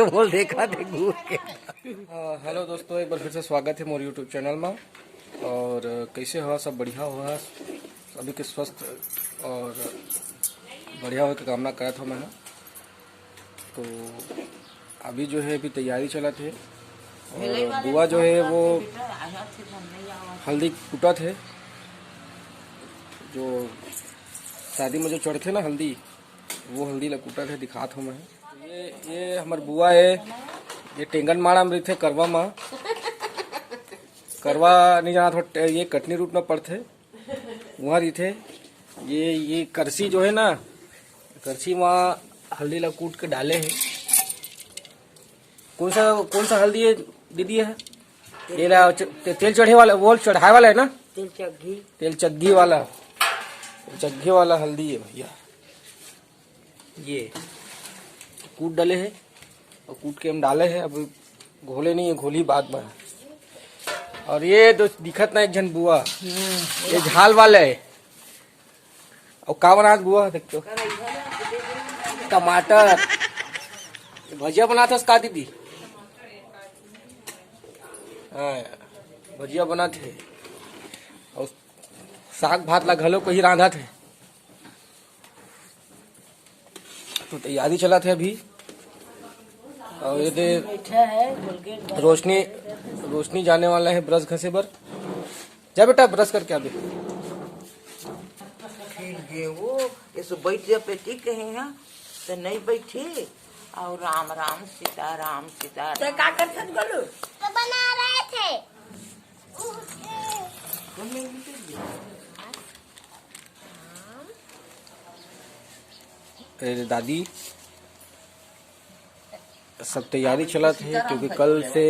बोल देखा दे घूर के। हेलो दोस्तों, एक बार फिर से स्वागत है मोर यूट्यूब चैनल में। और कैसे हुआ, सब बढ़िया हुआ, सभी के स्वस्थ और बढ़िया हो की कामना करत हो मैं। तो अभी जो है अभी तैयारी चला थे और बुआ जो है वो हल्दी कूटा थे, जो शादी में जो चढ़ते ना हल्दी, वो हल्दी लकूटा थे, दिखात हूँ मैं। ये हमार बुआ है, ये टेंगन माड़ा में थे करवा में, करवा नहीं जाना थोड़ा, ये कटनी रूट में पड़ते वहाँ रही थे। ये करसी जो है ना, करसी वहाँ हल्दी लकूट के डाले हैं। कौन सा हल्दी है दीदी है? ये तेल चढ़े वाला, वो चढ़ाए वाला है ना, तेल चग्गी वाला, चग्गी वाला हल्दी है भैया। ये कूट डाले हैं और कूट के हम डाले हैं, अब घोले नहीं है, घोली बाद में। और ये तो दिखत ना एक जन बुआ, ये झाल वाला है। और का बना बुआ देखते हो, टमाटर भजिया बनाता का दीदी? हाँ, भजिया बनाते और साग भात ला घलो को ही रांधा थे। तो तैयारी चला थे अभी। और ये दे रोशनी जाने वाला है ब्रश घसे बर। जा बेटा ब्रश करके अभी। वो ये बैठ जा पेटी कहे हैं तो नहीं बैठे। और राम राम सीता राम सीता तो क्या करते बोलो, तो बना रहे थे। दादी सब तैयारी चला थे, क्योंकि कल से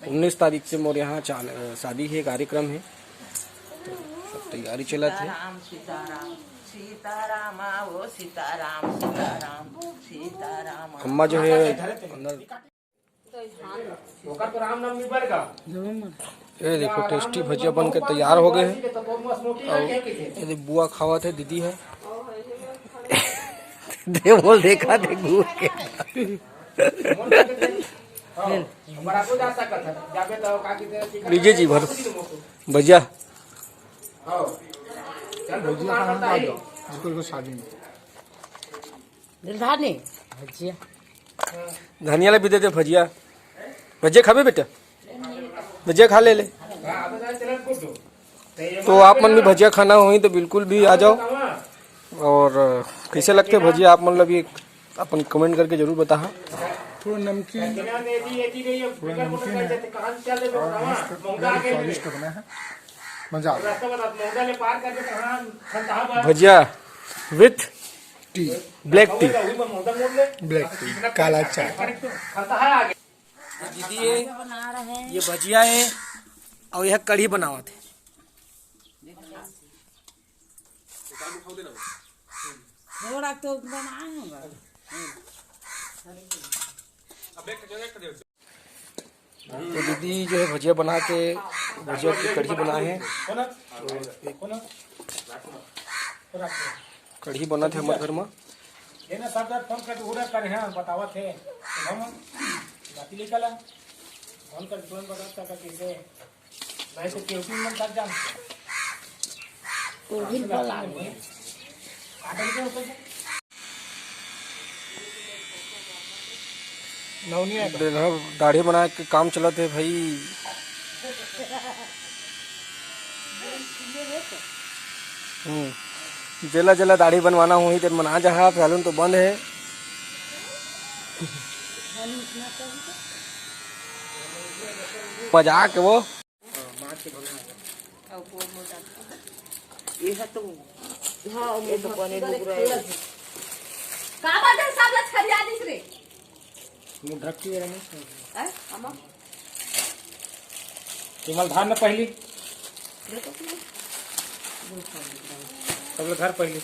19 तारीख से मोर यहाँ शादी है, कार्यक्रम है, तो सब तैयारी चला थे। सीताराम सीताराम वो सीताराम सीताराम सीताराम। अम्मा जो है अंदर, ये देखो टेस्टी भजिया बन के तैयार हो गए हैं। और ये बुआ खावा थे, दीदी है दे बोल देखा दे घूर के। लीजिए जी भर भजिया। धनिया भी दे दे भजिया। भजिया खाबे बेटा, भजिया खा ले। तो आप मन भी भजिया खाना हो तो बिल्कुल भी आ जाओ। और कैसे लगते भजिया आप मतलब ये अपन कमेंट करके जरूर बता। थोड़ा नमकीन स्वादिष्ट बना है, मजा भजिया विथ टी, ब्लैक टी, काला चाय। दीदी है, ये भजिया है और यह कढ़ी बनावत है। तो बनाऊंगा। तो दीदी जो है भजिया बना के, भजिया की कढ़ी बनाए हैं। तो कढ़ी बना थे हमारे घर में। दाढ़ी बना के काम चला थे भाई। जला जला दाढ़ी बनवाना हुई तो मना जहा, सैलून तो बंद है। मजाक वो ये है तो हाँ, ये तो बने लग रहा है। का बात है, सब लच खरिया दिस रे। ढक्की हैं अम्मा केवल धान में पहली सब लोग घर पहली